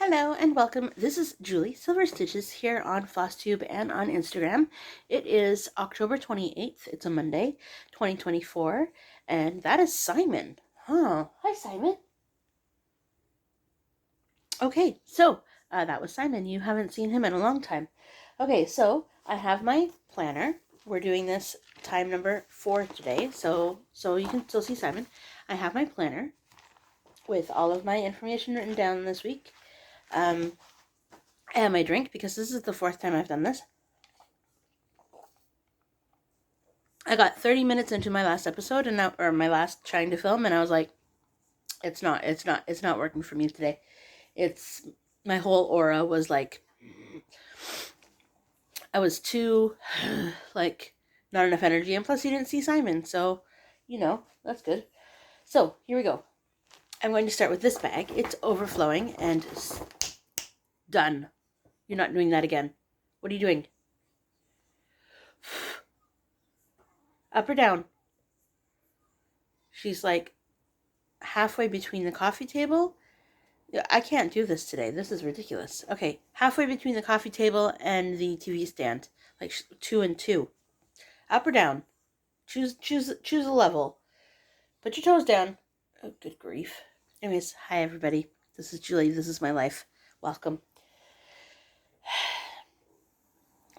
Hello and welcome. This is Julie Silver Stitches here on FlossTube and on Instagram. It is October 28th. It's a Monday, 2024, and that is Simon. Hi, Simon. Okay, so that was Simon. You haven't seen him in a long time. Okay, so I have my planner. We're doing this time number 4 today, so you can still see Simon. I have my planner with all of my information written down this week. And my drink, because this is the 4th time I've done this. I got 30 minutes into my last episode or my last trying to film, and I was like, it's not working for me today. My whole aura was like, I was too, like, not enough energy, and plus you didn't see Simon, so, that's good. So, here we go. I'm going to start with this bag. It's overflowing, and done. You're not doing that again. What are you doing? Up or down? She's like halfway between the coffee table. I can't do this today. This is ridiculous. Okay, halfway between the coffee table and the TV stand. Like 2 and 2. Up or down? Choose a level. Put your toes down. Oh, good grief. Anyways, hi everybody. This is Julie. This is my life. Welcome.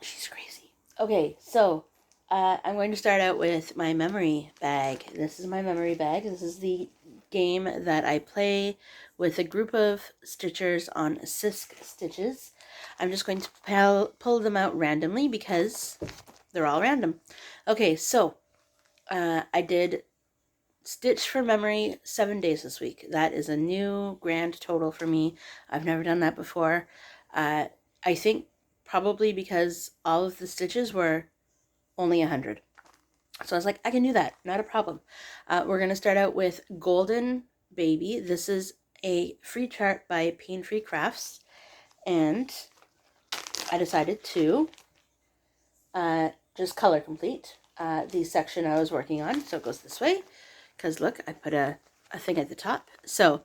She's crazy. Okay, so I'm going to start out with my memory bag. This is my memory bag. This is the game that I play with a group of stitchers on Sisk Stitches. I'm just going to pull them out randomly because they're all random. Okay, so I did Stitch for Memory 7 days this week. That is a new grand total for me. I've never done that before. I think probably because all of the stitches were only 100. So I was like, I can do that. Not a problem. We're going to start out with Golden Baby. This is a free chart by Pain Free Crafts. And I decided to just color complete the section I was working on. So it goes this way. Because look, I put a thing at the top. So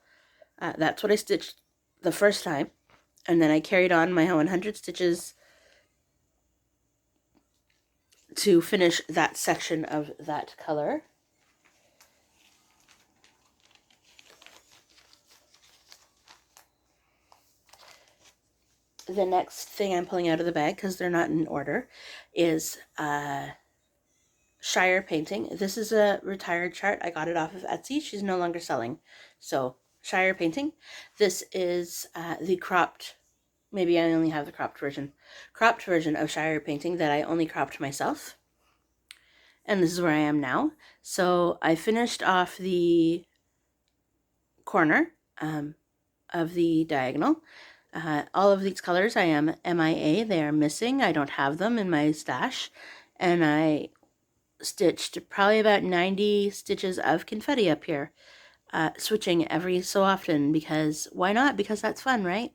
that's what I stitched the first time. And then I carried on my 100 stitches to finish that section of that color. The next thing I'm pulling out of the bag, because they're not in order, is Shire Painting. This is a retired chart. I got it off of Etsy. She's no longer selling. So, Shire Painting. This is the cropped, maybe I only have the cropped version of Shire Painting that I only cropped myself. And this is where I am now. So, I finished off the corner of the diagonal. All of these colors I am MIA. They are missing. I don't have them in my stash. And I stitched probably about 90 stitches of confetti up here, switching every so often because why not? Because that's fun, right?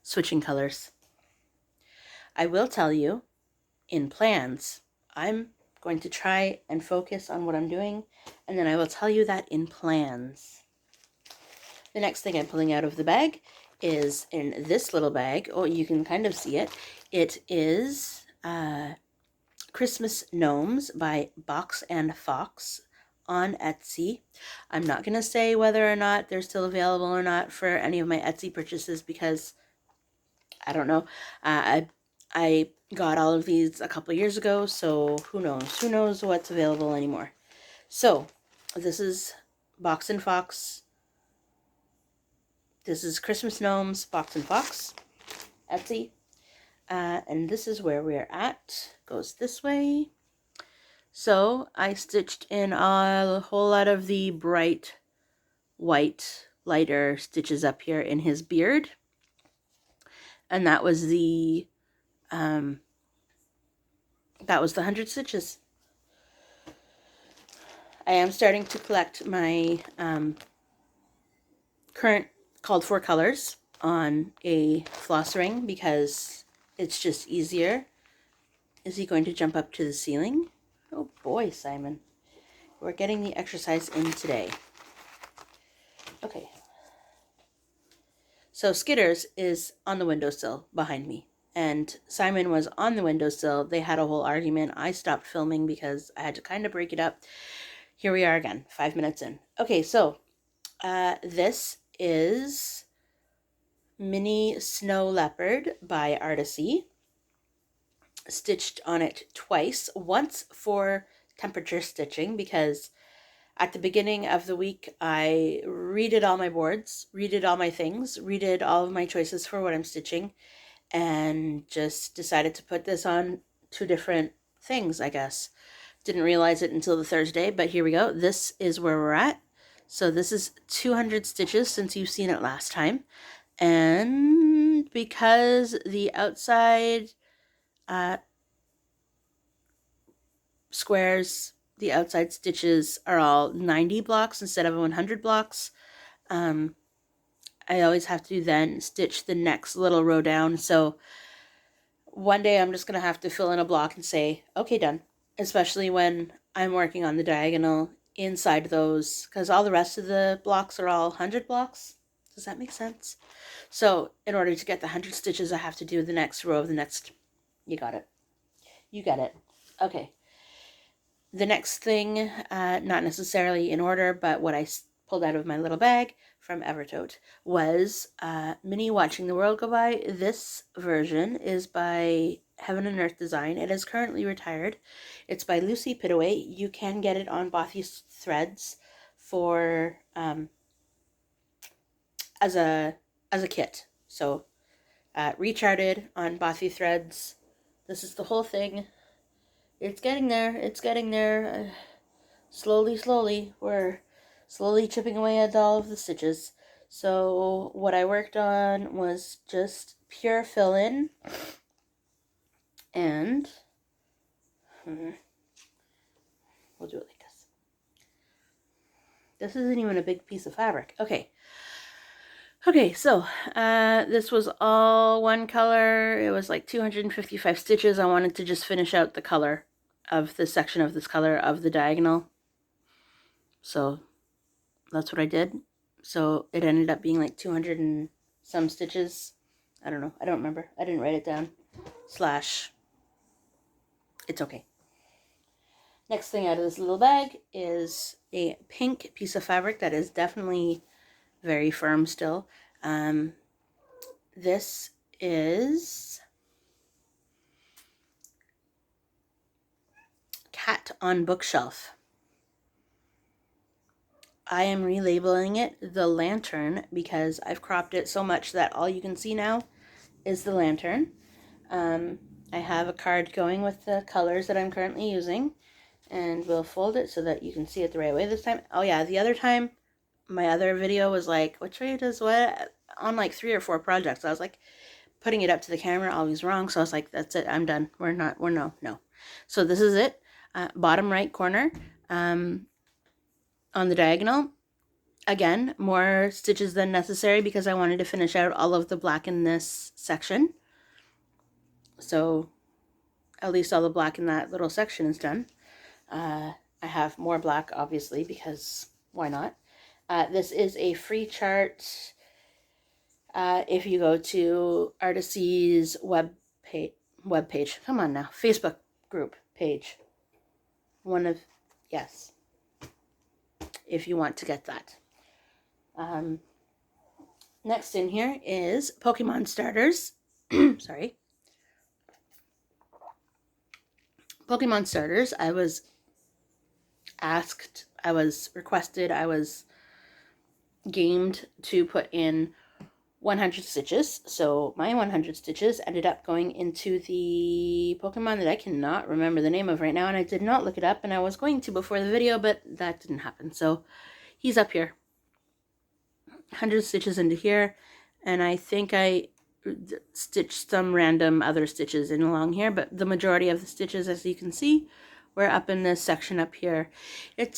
Switching colors. I will tell you, in plans, I'm going to try and focus on what I'm doing, and then I will tell you that in plans. The next thing I'm pulling out of the bag is in this little bag. Oh, you can kind of see it. It is Christmas Gnomes by Box and Fox on Etsy. I'm not going to say whether or not they're still available or not for any of my Etsy purchases because I don't know. I got all of these a couple years ago, so who knows? Who knows what's available anymore? So, this is Box and Fox. This is Christmas Gnomes, Box and Fox, Etsy. And this is where we're at. Goes this way. So I stitched in a whole lot of the bright white, lighter stitches up here in his beard. And that was the 100 stitches. I am starting to collect my current called for colors on a floss ring because it's just easier. Is he going to jump up to the ceiling? Oh boy, Simon. We're getting the exercise in today. Okay. So Skitters is on the windowsill behind me, and Simon was on the windowsill. They had a whole argument. I stopped filming because I had to kind of break it up. Here we are again, 5 minutes in. Okay, so this is Mini Snow Leopard by Artisy. Stitched on it twice, once for temperature stitching because at the beginning of the week I redid all my boards, redid all my things, redid all of my choices for what I'm stitching, and just decided to put this on 2 different things, I guess. Didn't realize it until the Thursday, but here we go. This is where we're at. So this is 200 stitches since you've seen it last time. And because the outside squares, the outside stitches are all 90 blocks instead of 100 blocks, I always have to then stitch the next little row down. So one day I'm just going to have to fill in a block and say, okay, done. Especially when I'm working on the diagonal inside those, because all the rest of the blocks are all 100 blocks. Does that make sense? So in order to get the 100 stitches, I have to do the next row of the next. You got it. You get it. Okay. The next thing, not necessarily in order, but what I pulled out of my little bag from Evertote was Mini Watching the World Go By. This version is by Heaven and Earth Design. It is currently retired. It's by Lucy Pittaway. You can get it on Bothy Threads for as a kit. So recharted on Bothy Threads. This is the whole thing. It's getting there. It's getting there. Slowly. We're slowly chipping away at all of the stitches. So what I worked on was just pure fill-in. And we'll do it like this. This isn't even a big piece of fabric. Okay. Okay, so this was all one color. It was like 255 stitches. I wanted to just finish out the color of this section of this color of the diagonal. So that's what I did. So it ended up being like 200 and some stitches. I don't know. I don't remember. I didn't write it down. Slash. It's okay. Next thing out of this little bag is a pink piece of fabric that is definitely very firm still. This is Cat on Bookshelf. I am relabeling it the Lantern because I've cropped it so much that all you can see now is the lantern. I have a card going with the colors that I'm currently using, and we'll fold it so that you can see it the right way this time. Oh yeah, the other time, my other video was like, which way does what? On like 3 or 4 projects. I was like, putting it up to the camera, always wrong. So I was like, that's it, I'm done. No. So this is it. Bottom right corner, on the diagonal. Again, more stitches than necessary because I wanted to finish out all of the black in this section. So at least all the black in that little section is done. I have more black, obviously, because why not? This is a free chart. If you go to Artisy's web page, come on now, Facebook group page. Yes, if you want to get that. Next in here is Pokemon starters. Sorry. Pokemon starters. I was asked, I was requested, I was gamed to put in 100 stitches. So my 100 stitches ended up going into the Pokemon that I cannot remember the name of right now, and I did not look it up, and I was going to before the video, but that didn't happen. So he's up here. 100 stitches into here, and I think I stitched some random other stitches in along here, but the majority of the stitches, as you can see, were up in this section up here. I really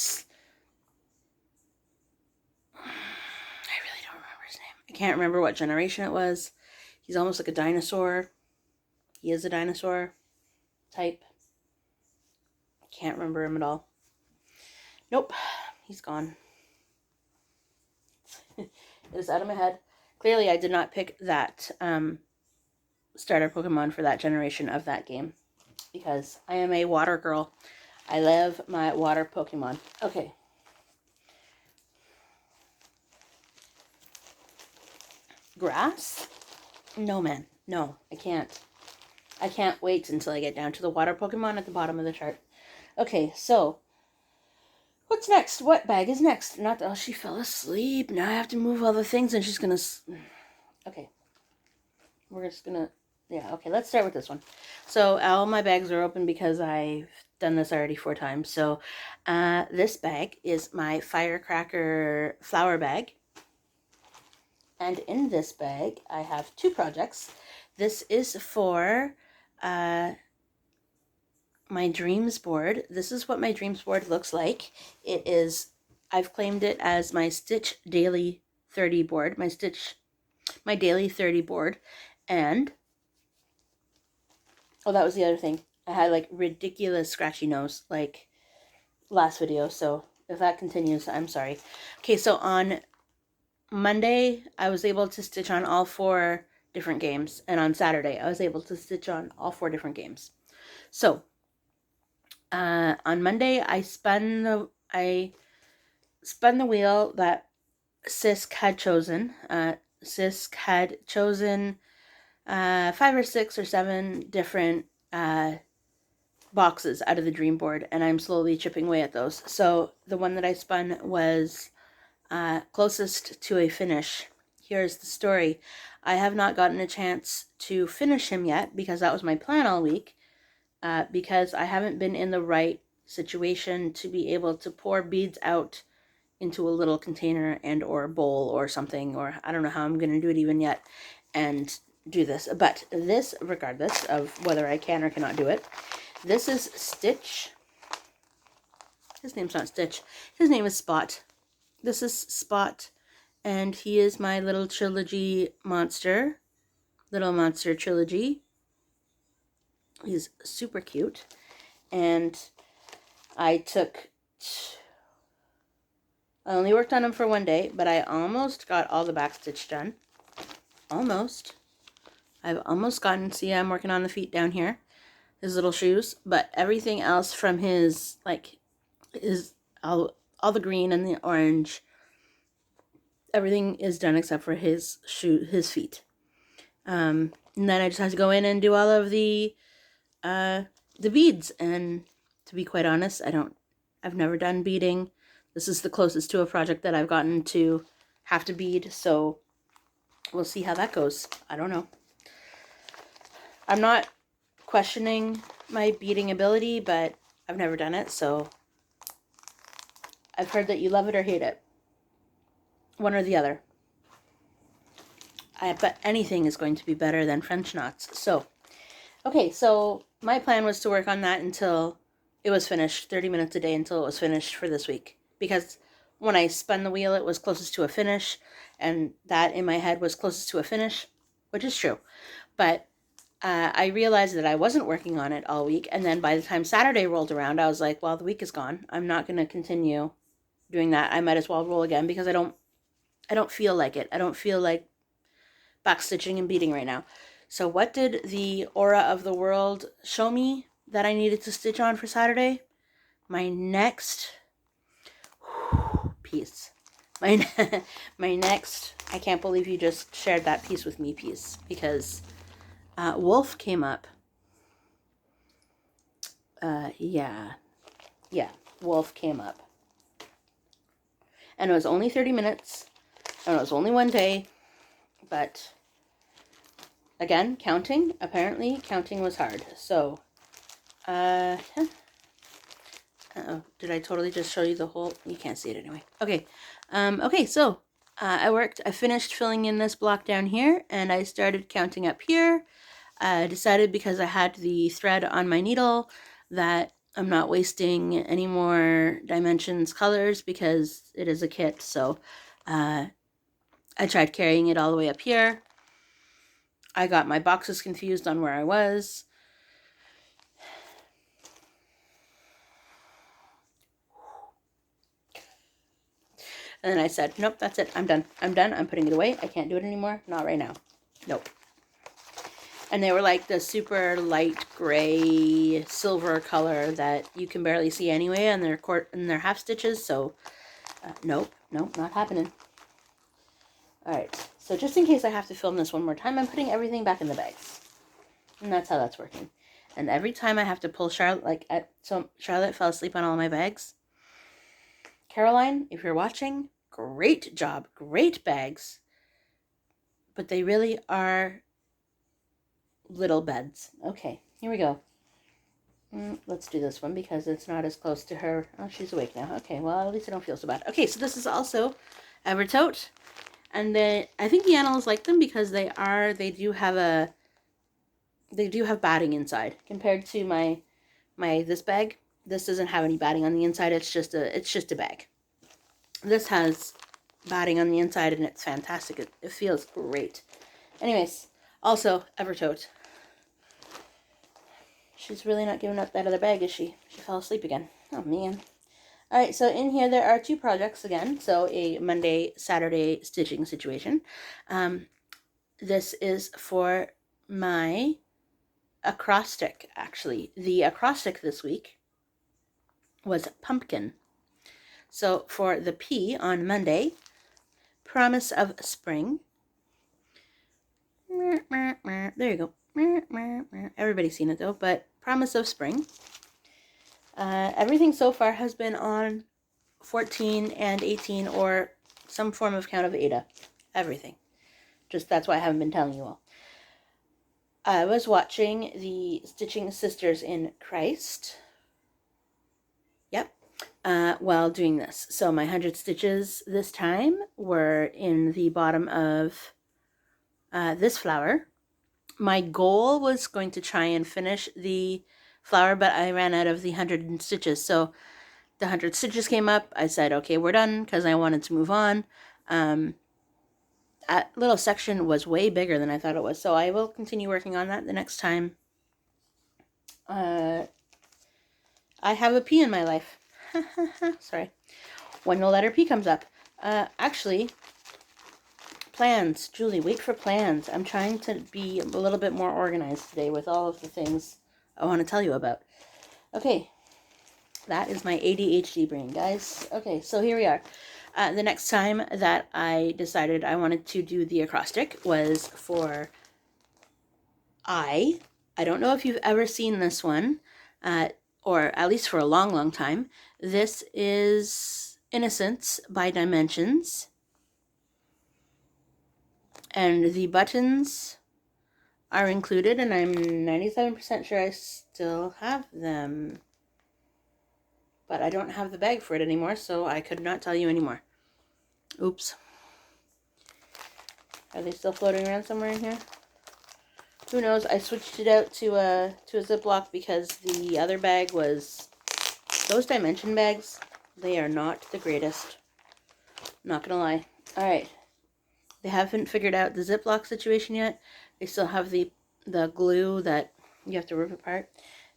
don't remember his name. I can't remember what generation it was. He's almost like a dinosaur. He is a dinosaur type. Can't remember him at all. Nope, he's gone. It is out of my head. Clearly, I did not pick that starter Pokemon for that generation of that game, because I am a water girl. I love my water Pokemon. Okay. Grass? No, man. No, I can't. I can't wait until I get down to the water Pokemon at the bottom of the chart. Okay, so what's next? What bag is next? Not, oh, she fell asleep. Now I have to move all the things and she's gonna... Okay. We're just gonna... Yeah, okay, let's start with this one. So all my bags are open because I've done this already 4 times. So this bag is my firecracker flower bag. And in this bag, I have 2 projects. This is for my dreams board. This is what my dreams board looks like. It is, I've claimed it as my Stitch Daily 30 board, my Daily 30 board. And, oh, that was the other thing. I had like ridiculous scratchy nose, like last video. So if that continues, I'm sorry. Okay, so on Monday, I was able to stitch on all 4 different games. And on Saturday, I was able to stitch on all 4 different games. So, on Monday, I spun the wheel that Sisk had chosen. Sisk had chosen 5 or 6 or 7 different boxes out of the dream board, and I'm slowly chipping away at those. So the one that I spun was closest to a finish. Here's the story. I have not gotten a chance to finish him yet because that was my plan all week. Because I haven't been in the right situation to be able to pour beads out into a little container and or bowl or something, or I don't know how I'm going to do it even yet and do this. But this, regardless of whether I can or cannot do it, this is Stitch. His name's not Stitch. His name is Spot. This is Spot, and he is my little trilogy monster. Little monster trilogy. He's super cute. And I only worked on him for 1 day, but I almost got all the back stitch done. Almost. I've almost gotten, see, I'm working on the feet down here, his little shoes, but everything else from his, like, all the green and the orange, everything is done except for his feet. And then I just have to go in and do all of the beads, and to be quite honest, I've never done beading. This is the closest to a project that I've gotten to have to bead, so we'll see how that goes. I don't know. I'm not questioning my beading ability, but I've never done it, so I've heard that you love it or hate it. One or the other. But anything is going to be better than French knots. So, okay, so my plan was to work on that until it was finished, 30 minutes a day until it was finished for this week. Because when I spun the wheel, it was closest to a finish, and that in my head was closest to a finish, which is true. But I realized that I wasn't working on it all week, and then by the time Saturday rolled around, I was like, well, the week is gone. I'm not going to continue doing that. I might as well roll again because I don't feel like it. I don't feel like backstitching and beading right now. So what did the aura of the world show me that I needed to stitch on for Saturday? My next piece. My next, I can't believe you just shared that piece with me piece, because Wolf came up. Yeah, Wolf came up. And it was only 30 minutes, and it was only 1 day, but again, apparently counting was hard. So, uh-oh, did I totally just show you the whole? You can't see it anyway. Okay, okay, so I finished filling in this block down here, and I started counting up here. I decided, because I had the thread on my needle, that I'm not wasting any more dimensions colors because it is a kit. So I tried carrying it all the way up here. I got my boxes confused on where I was. And then I said, nope, that's it. I'm done. I'm done. I'm putting it away. I can't do it anymore. Not right now. Nope. And they were like the super light gray silver color that you can barely see anyway, and they're half stitches. So nope, not happening. All right. So just in case I have to film this one more time, I'm putting everything back in the bags, and that's how that's working. And every time I have to pull Charlotte, so Charlotte fell asleep on all my bags. Caroline, if you're watching, great job, great bags, but they really are little beds. Okay, here we go. Let's do this one because it's not as close to her. Oh, she's awake now. Okay, well, at least I don't feel so bad. Okay, so this is also Evertote, and I think the animals like them because they do have batting inside compared to this bag. This doesn't have any batting on the inside. It's just a bag. This has batting on the inside, and it's fantastic. It feels great. Anyways, also Evertote. She's really not giving up that other bag, is she? She fell asleep again. Oh, man. All right, so in here there are 2 projects again. So a Monday, Saturday stitching situation. This is for my acrostic, actually. The acrostic this week was pumpkin. So for the P on Monday, promise of spring. There you go. Everybody's seen it though, but promise of spring. Everything so far has been on 14 and 18 or some form of count of Ada. Everything. Just that's why I haven't been telling you all. I was watching the Stitching Sisters in Christ. Yep. While doing this. So my 100 stitches this time were in the bottom of this flower. My goal was going to try and finish the flower, but I ran out of the 100 stitches. So the 100 stitches came up. I said, okay, we're done because I wanted to move on. That little section was way bigger than I thought it was. So I will continue working on that the next time I have a P in my life. Sorry. When the letter P comes up. Actually, plans. Julie, wait for plans. I'm trying to be a little bit more organized today with all of the things I want to tell you about. Okay. That is my ADHD brain, guys. Okay, so here we are. The next time that I decided I wanted to do the acrostic was for I don't know if you've ever seen this one, or at least for a long, long time. This is Innocence by Dimensions. And the buttons are included, and I'm 97% sure I still have them. But I don't have the bag for it anymore, so I could not tell you anymore. Oops. Are they still floating around somewhere in here? Who knows? I switched it out to a Ziploc because the other bag was... Those dimension bags, they are not the greatest. Not gonna lie. Alright. They haven't figured out the Ziploc situation yet. They still have the glue that you have to rip apart.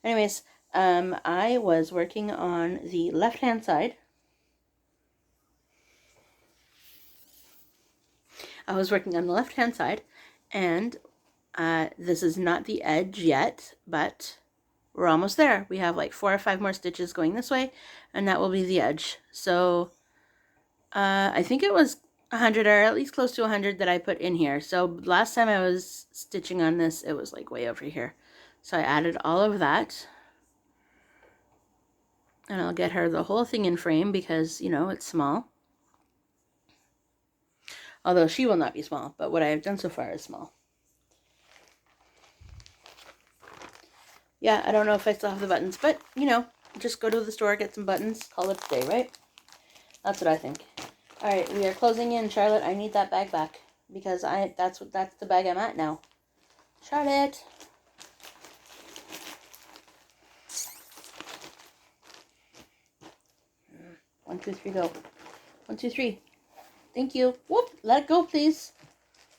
Anyways, I was working on the left-hand side. I was working on the left-hand side, and this is not the edge yet, but we're almost there. We have like 4 or 5 more stitches going this way, and that will be the edge. So I think it was 100, or at least close to 100 that I put in here. So last time I was stitching on this, it was like way over here. So I added all of that. And I'll get her the whole thing in frame because, you know, it's small. Although she will not be small, but what I have done so far is small. Yeah, I don't know if I still have the buttons, but, you know, just go to the store, get some buttons, call it a day, right? That's what I think. All right, we are closing in. Charlotte, I need that bag back because that's the bag I'm at now. Charlotte. 1, 2, 3, go. 1, 2, 3. Thank you. Whoop, let it go, please.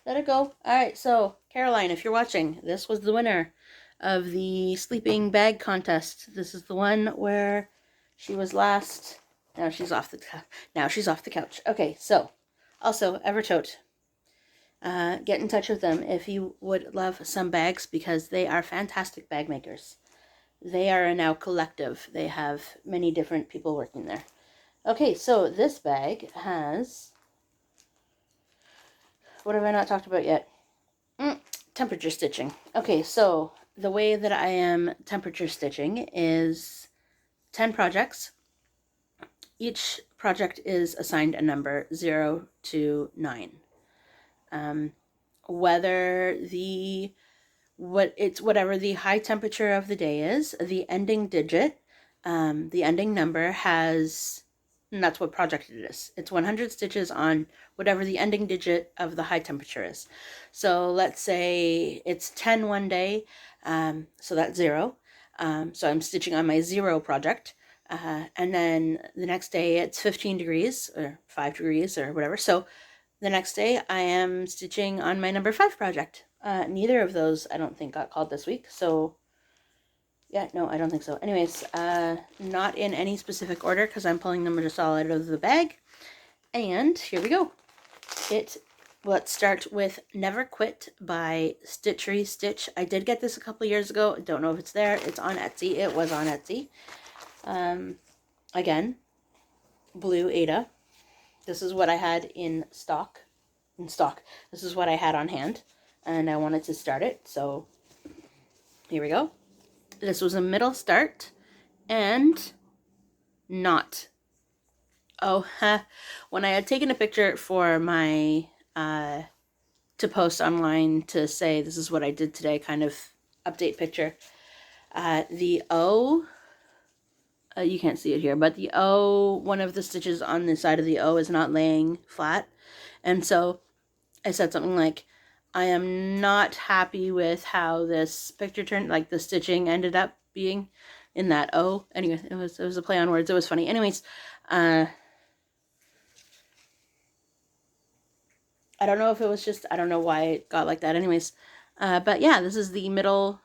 Let it go. All right, so Caroline, if you're watching, this was the winner of the sleeping bag contest. This is the one where she was last Now she's off the couch. Okay, so also Evertote. Get in touch with them if you would love some bags, because they are fantastic bag makers. They are a now collective. They have many different people working there. Okay, so this bag has... What have I not talked about yet? Temperature stitching. Okay, so the way that I am temperature stitching is 10 projects. Each project is assigned a number 0 to 9. Whatever the high temperature of the day is, the ending digit, the ending number has, and that's what project it is. It's 100 stitches on whatever the ending digit of the high temperature is. So let's say it's 10 one day, so that's 0. So I'm stitching on my 0 project. And then the next day it's 15 degrees or 5 degrees or whatever. So the next day I am stitching on my number 5 project. Neither of those I don't think got called this week. So yeah, no, I don't think so. Anyways, not in any specific order because I'm pulling them just all out of the bag. And here we go. Let's start with Never Quit by Stitchery Stitch. I did get this a couple years ago. Don't know if it's there. It's on Etsy. It was on Etsy. Again, blue Ada. This is what I had in stock. This is what I had on hand, and I wanted to start it, so here we go. This was a middle start, and not. Oh, when I had taken a picture for my, to post online to say this is what I did today, kind of update picture, the O, you can't see it here, but the O, one of the stitches on the side of the O is not laying flat. And so I said something like, I am not happy with how this picture turned, like the stitching ended up being in that O. Anyway, it was a play on words. It was funny. Anyways, I don't know if it was just, I don't know why it got like that. Anyways, but yeah, this is a middle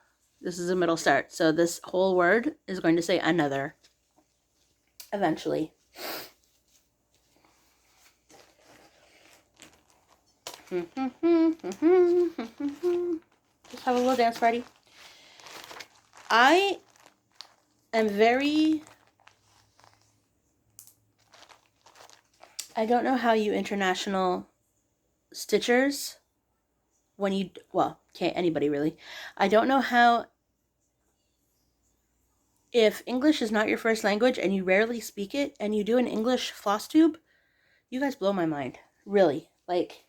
start. So this whole word is going to say another eventually. Just have a little dance party. I am I don't know how you international stitchers, can't anybody really. I don't know how, if English is not your first language and you rarely speak it and you do an English FlossTube, you guys blow my mind. Really. Like,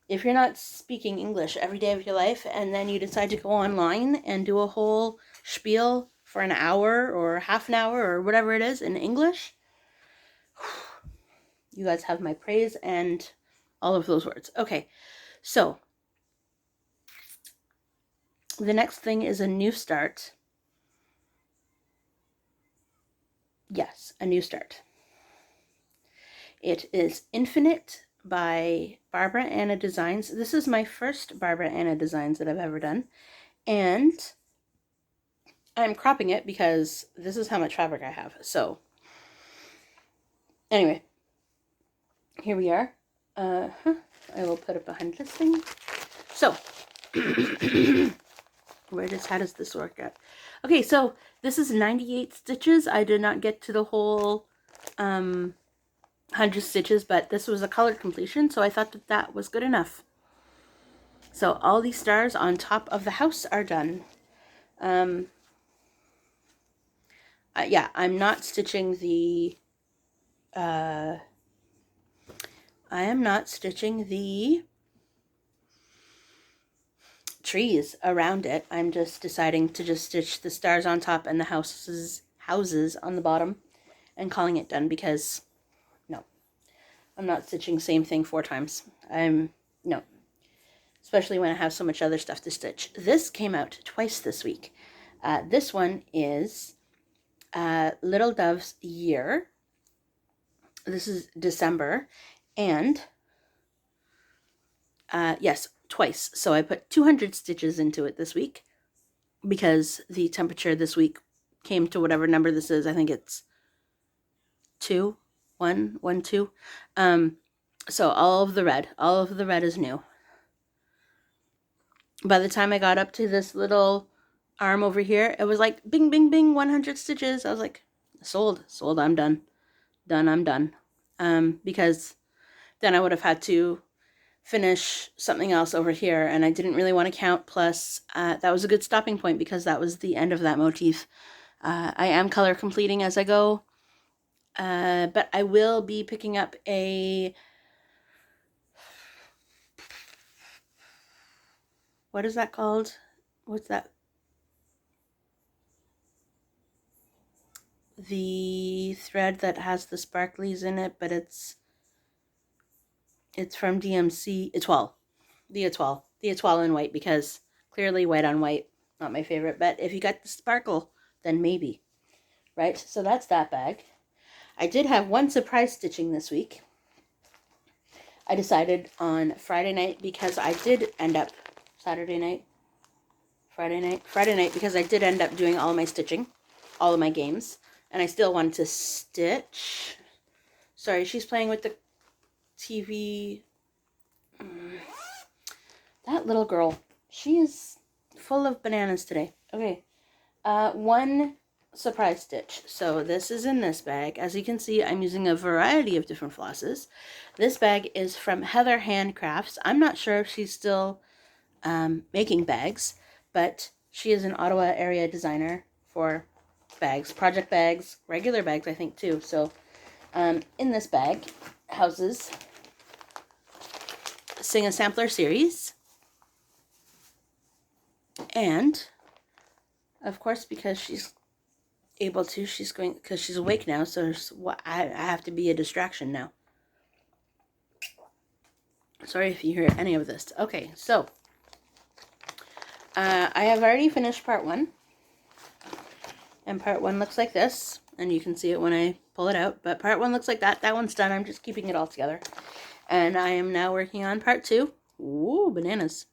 if you're not speaking English every day of your life and then you decide to go online and do a whole spiel for an hour or half an hour or whatever it is in English, you guys have my praise and all of those words. Okay, so the next thing is a new start. Yes, a new start. It is Infinite by Barbara Anna Designs. This is my first Barbara Anna Designs that I've ever done, and I'm cropping it because this is how much fabric I have. So anyway, here we are. I will put it behind this thing. So how does this work out? Okay, so this is 98 stitches. I did not get to the whole 100 stitches, but this was a colored completion, so I thought that was good enough. So all these stars on top of the house are done. Yeah, I'm not stitching the trees around it. I'm just deciding to just stitch the stars on top and the houses on the bottom and calling it done, because no, I'm not stitching the same thing 4 times. No, especially when I have so much other stuff to stitch. This came out twice this week. This one is Little Dove's Year. This is December, and yes, twice. So I put 200 stitches into it this week because the temperature this week came to whatever number this is. I think it's 2, 1, 1, 2. So all of the red is new. By the time I got up to this little arm over here, it was like bing, bing, bing, 100 stitches. I was like, sold, I'm done. I'm done. Because then I would have had to finish something else over here, and I didn't really want to count. Plus, that was a good stopping point because that was the end of that motif. I am color completing as I go, but I will be picking up a, what is that called? What's that? The thread that has the sparklies in it, but it's from DMC, Etoile. The Etoile in white, because clearly white on white, not my favorite, but if you got the sparkle, then maybe, right? So that's that bag. I did have one surprise stitching this week. I decided on Friday night, because I did end up, Friday night, because I did end up doing all of my stitching, all of my games, and I still wanted to stitch. Sorry, she's playing with the TV. That little girl, she is full of bananas today. Okay, one surprise stitch. So this is in this bag. As you can see, I'm using a variety of different flosses. This bag is from Heather Handcrafts. I'm not sure if she's still making bags, but she is an Ottawa area designer for bags, project bags, regular bags, I think, too. So in this bag houses Sing a Sampler series, and of course, because she's able to, because she's awake now, so I have to be a distraction now. Sorry if you hear any of this. Okay, so I have already finished part 1, and part 1 looks like this, and you can see it when I pull it out, but part 1 looks like that. That one's done. I'm just keeping it all together, and I am now working on part 2. Ooh, bananas.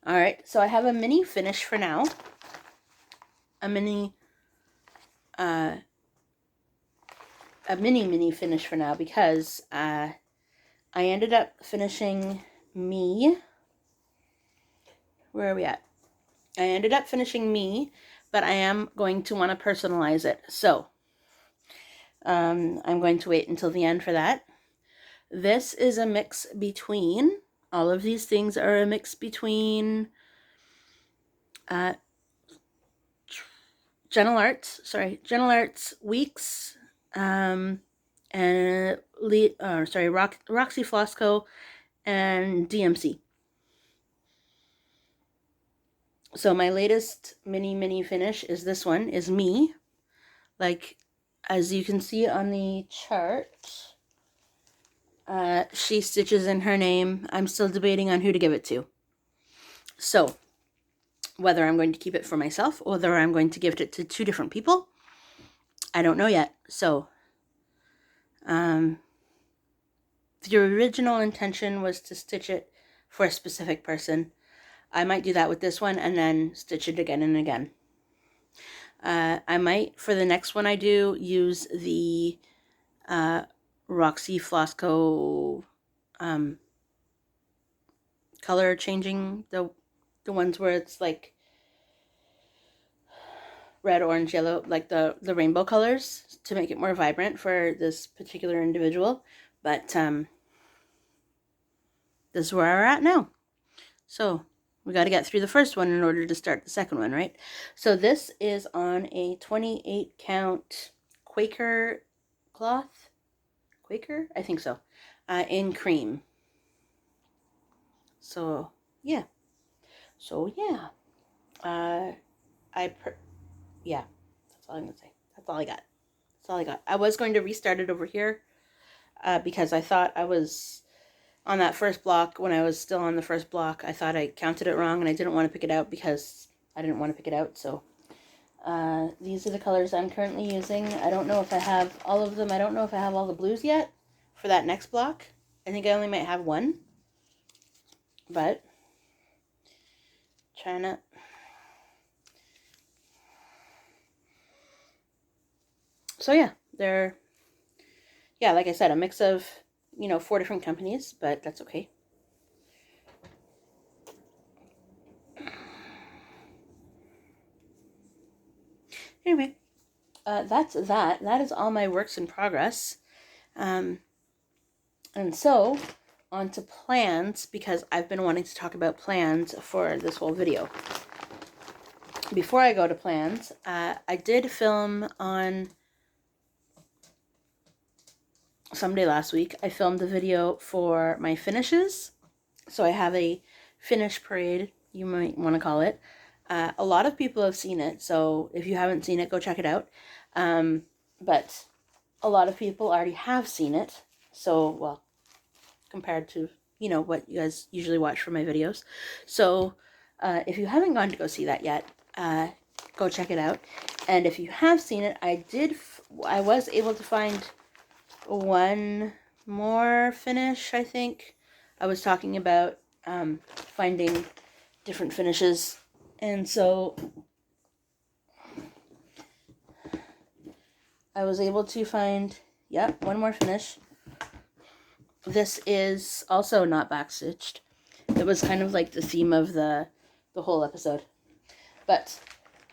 All right, so I have a mini finish for now. A mini finish for now, because I ended up finishing me. Where are we at? I ended up finishing me, but I am going to want to personalize it. So I'm going to wait until the end for that. This is a mix between, all of these things are a mix between Gentle Arts Weeks, and Roxy Flosco and DMC. So my latest mini finish is this one, is me. Like, as you can see on the chart, she stitches in her name. I'm still debating on who to give it to. So whether I'm going to keep it for myself or whether I'm going to gift it to 2 different people, I don't know yet. So the original intention was to stitch it for a specific person. I might do that with this one and then stitch it again and again. I might, for the next one I do, use the Roxy Flosco color changing, the ones where it's like red, orange, yellow, like the rainbow colors, to make it more vibrant for this particular individual. But this is where we're at now. So we got to get through the first one in order to start the second one, right? So this is on a 28 count Quaker cloth. Quaker? I think so. In cream. So yeah. Yeah, that's all I'm gonna say. That's all I got. I was going to restart it over here, because I thought I was on that first block. When I was still on the first block, I thought I counted it wrong, and I didn't want to pick it out because I didn't want to pick it out. So these are the colors I'm currently using. I don't know if I have all of them. I don't know if I have all the blues yet for that next block. I think I only might have one, but trying to. So yeah, they're yeah, like I said, a mix of, 4 different companies, but that's okay. Anyway, that's that. That is all my works in progress. And so, on to plans, because I've been wanting to talk about plans for this whole video. Before I go to plans, I did film on someday last week. I filmed a video for my finishes. So I have a finish parade, you might want to call it. A lot of people have seen it, so if you haven't seen it, go check it out. But a lot of people already have seen it, so, well, compared to, what you guys usually watch for my videos. So if you haven't gone to go see that yet, go check it out. And if you have seen it, I was able to find one more finish, I think. I was talking about finding different finishes, and so I was able to find, one more finish. This is also not backstitched. It was kind of like the theme of the whole episode. But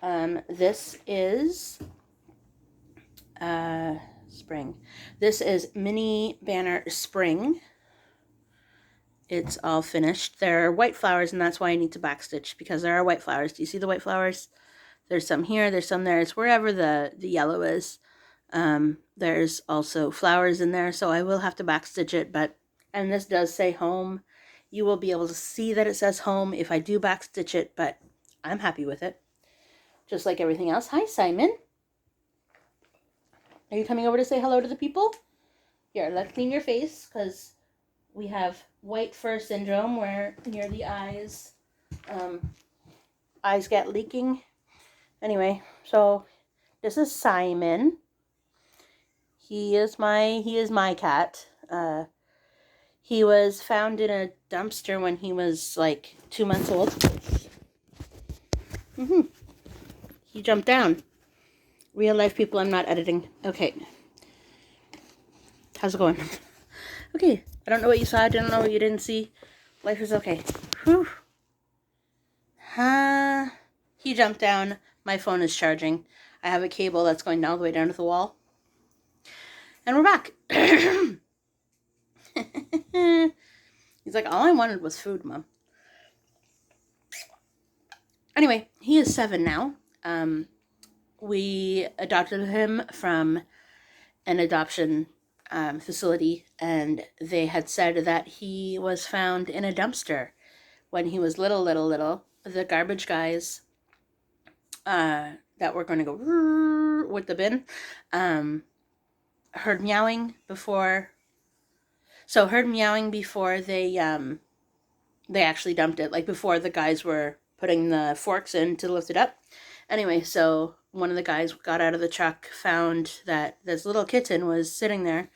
this is spring. This is Mini Banner Spring. It's all finished. There are white flowers, and that's why I need to backstitch, because there are white flowers. Do you see the white flowers? There's some here, there's some there. It's wherever the yellow is. There's also flowers in there, so I will have to backstitch it, and this does say home. You will be able to see that it says home if I do backstitch it, but I'm happy with it. Just like everything else. Hi, Simon. Are you coming over to say hello to the people? Here, let's clean your face, because we have white fur syndrome, where near the eyes, eyes get leaking. Anyway, so this is Simon. He is my cat. He was found in a dumpster when he was like 2 months old. He jumped down. Real life people, I'm not editing. Okay. How's it going? Okay. I don't know what you saw. I don't know what you didn't see. Life is okay. Whew. He jumped down. My phone is charging. I have a cable that's going all the way down to the wall. And we're back. He's like, all I wanted was food, Mom. Anyway, he is 7 now. We adopted him from an adoption facility, and they had said that he was found in a dumpster when he was little. The garbage guys that were going to go with the bin heard meowing before they actually dumped it, like before the guys were putting the forks in to lift it up. Anyway, so one of the guys got out of the truck, found that this little kitten was sitting there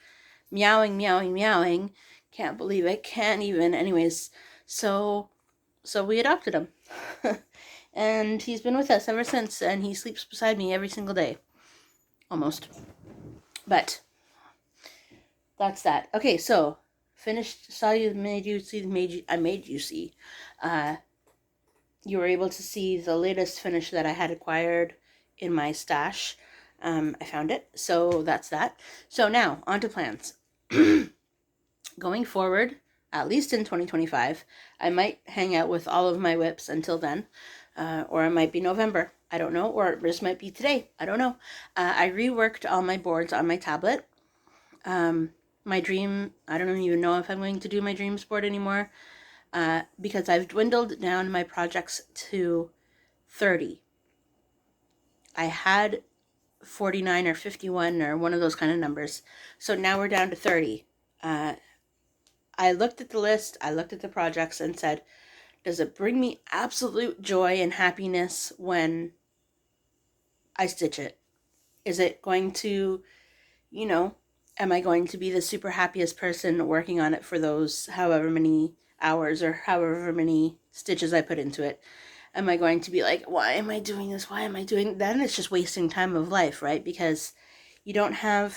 meowing. Can't believe it. Can't even. Anyways, so we adopted him. And he's been with us ever since, and he sleeps beside me every single day. Almost. But that's that. Okay, so finished. I made you see. You were able to see the latest finish that I had acquired in my stash. I found it. So that's that. So now, on to plans. Going forward, at least in 2025, I might hang out with all of my whips until then. Or it might be November. I don't know. Or this might be today. I don't know. I reworked all my boards on my tablet. My dream, I don't even know if I'm going to do my dreams board anymore. Because I've dwindled down my projects to 30. I had 49 or 51 or one of those kind of numbers. So now we're down to 30. I looked at the list, I looked at the projects and said, does it bring me absolute joy and happiness when I stitch it? Is it going to, am I going to be the super happiest person working on it for those however many hours or however many stitches I put into it? Am I going to be like, why am I doing this? Why am I doing that? Then it's just wasting time of life, right? Because you don't have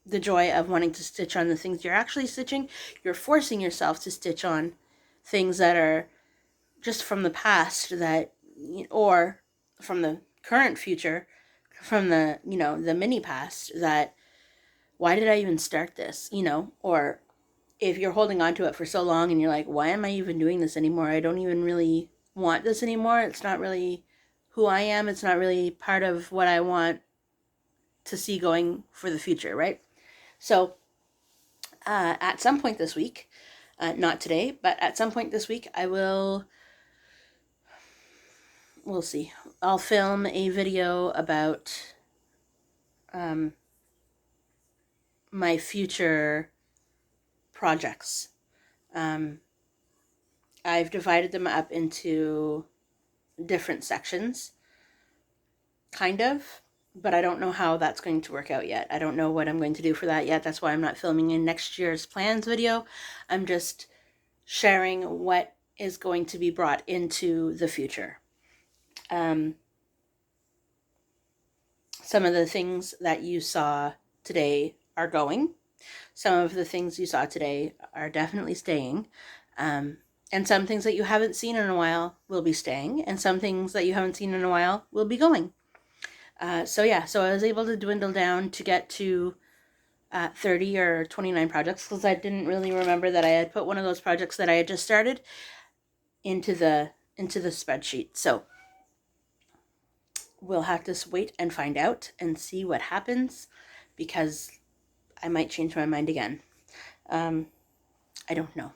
the joy of wanting to stitch on the things you're actually stitching. You're forcing yourself to stitch on things that are just from the past, that, or from the current future, from the, the mini past, that why did I even start this, or if you're holding on to it for so long and you're like, why am I even doing this anymore? I don't even really want this anymore. It's not really who I am. It's not really part of what I want to see going for the future, right? So at some point this week, not today, but at some point this week, we'll see. I'll film a video about my future projects. I've divided them up into different sections, kind of, but I don't know how that's going to work out yet. I don't know what I'm going to do for that yet. That's why I'm not filming a next year's plans video. I'm just sharing what is going to be brought into the future. Some of the things that you saw today are going. Some of the things you saw today are definitely staying. And some things that you haven't seen in a while will be staying. And some things that you haven't seen in a while will be going. So I was able to dwindle down to get to 30 or 29 projects, because I didn't really remember that I had put one of those projects that I had just started into the spreadsheet. So we'll have to wait and find out and see what happens, because I might change my mind again. I don't know.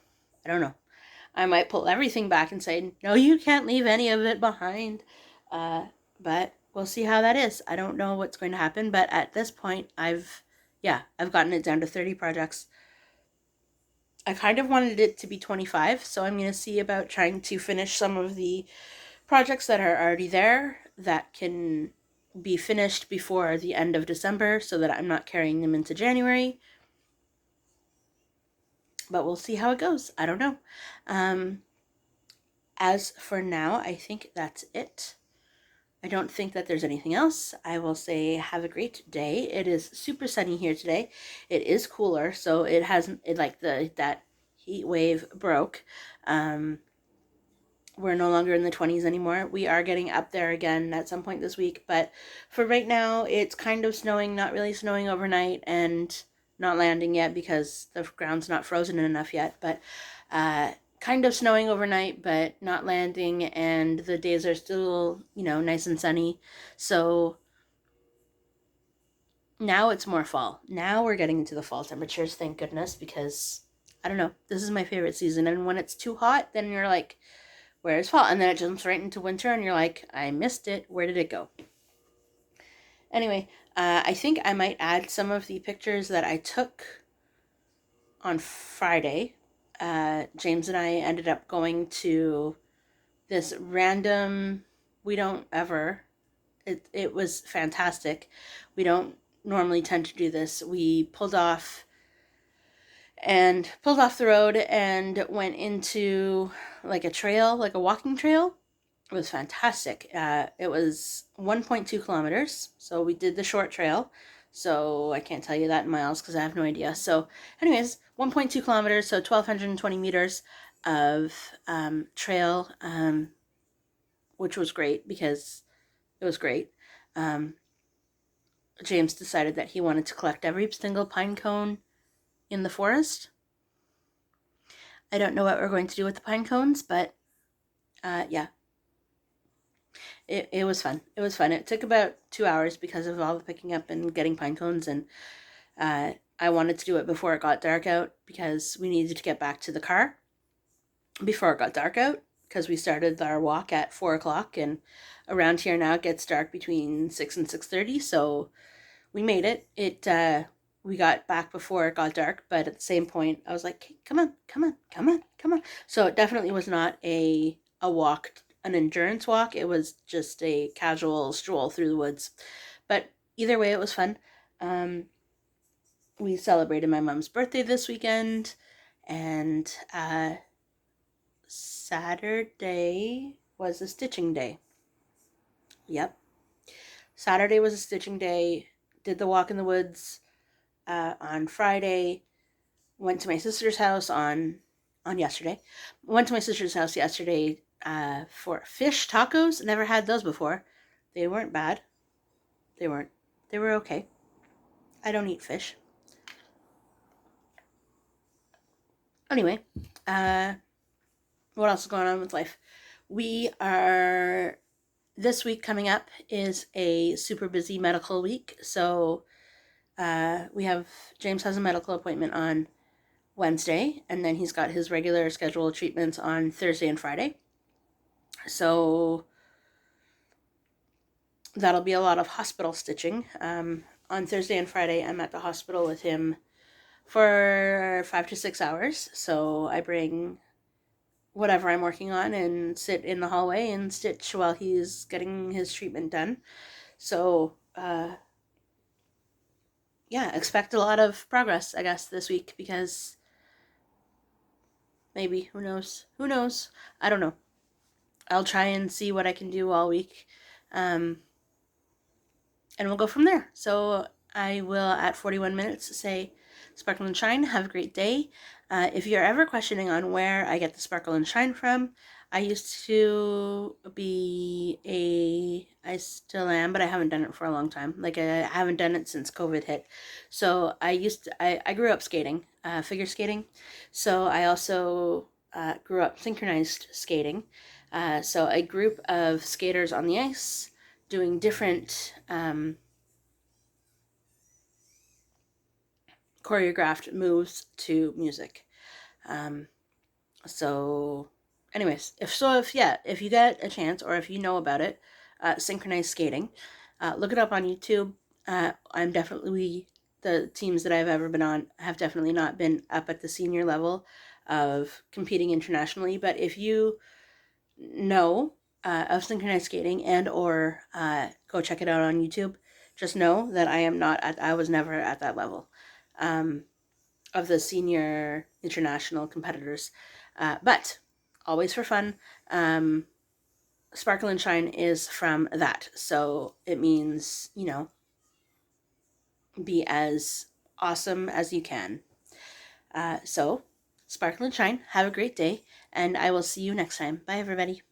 I might pull everything back and say, no, you can't leave any of it behind. But we'll see how that is. I don't know what's going to happen, but at this point, I've gotten it down to 30 projects. I kind of wanted it to be 25, so I'm going to see about trying to finish some of the projects that are already there that can be finished before the end of December, so that I'm not carrying them into January. But we'll see how it goes. I don't know. As for now, I think that's it. I don't think that there's anything else. I will say have a great day. It is super sunny here today. It is cooler, so it hasn't, that heat wave broke. We're no longer in the 20s anymore. We are getting up there again at some point this week, but for right now, it's kind of snowing, not really snowing overnight, and not landing yet because the ground's not frozen enough yet, but kind of snowing overnight, but not landing, and the days are still, nice and sunny. So now it's more fall. Now we're getting into the fall temperatures, thank goodness, because I don't know, this is my favorite season. And when it's too hot, then you're like, where's fall? And then it jumps right into winter, and you're like, I missed it. Where did it go? Anyway, I think I might add some of the pictures that I took on Friday. James and I ended up going to this random, it was fantastic. We don't normally tend to do this. We pulled off the road and went into like a trail, like a walking trail. It was fantastic. It was 1.2 kilometers. So we did the short trail. So I can't tell you that in miles because I have no idea. So anyways, 1.2 kilometers, so 1,220 meters of trail, which was great because it was great. James decided that he wanted to collect every single pine cone in the forest. I don't know what we're going to do with the pine cones, but yeah. It was fun. It was fun. It took about 2 hours because of all the picking up and getting pine cones, and I wanted to do it before it got dark out because we needed to get back to the car before it got dark out, because we started our walk at 4 o'clock, and around here now it gets dark between 6 and 6:30, so we made it. We got back before it got dark, but at the same point I was like, hey, come on. So it definitely was not a walk, an endurance walk. It was just a casual stroll through the woods. But either way, it was fun. We celebrated my mom's birthday this weekend, and Saturday was a stitching day. Yep. Saturday was a stitching day. Did the walk in the woods. on Friday. Went to my sister's house on yesterday. Went to my sister's house yesterday for fish tacos. Never had those before. They weren't bad. They weren't. They were okay. I don't eat fish. Anyway, what else is going on with life? This week coming up is a super busy medical week. So James has a medical appointment on Wednesday, and then he's got his regular scheduled treatments on Thursday and Friday. So that'll be a lot of hospital stitching. On Thursday and Friday, I'm at the hospital with him for 5 to 6 hours. So I bring whatever I'm working on and sit in the hallway and stitch while he's getting his treatment done. So, yeah, expect a lot of progress, I guess, this week, because maybe, who knows? Who knows? I don't know. I'll try and see what I can do all week. And we'll go from there. So I will, at 41 minutes, say sparkle and shine. Have a great day. If you're ever questioning on where I get the sparkle and shine from, I used to I still am, but I haven't done it for a long time. Like, I haven't done it since COVID hit. So I grew up skating, figure skating. So I also grew up synchronized skating. So a group of skaters on the ice doing different choreographed moves to music. So anyways, if you get a chance, or if you know about it, synchronized skating, look it up on YouTube. The teams that I've ever been on have definitely not been up at the senior level of competing internationally. But if you know of synchronized skating, and or go check it out on YouTube, just know that I was never at that level of the senior international competitors. But always for fun. Sparkle and shine is from that. So it means, be as awesome as you can. So sparkle and shine. Have a great day, and I will see you next time. Bye, everybody.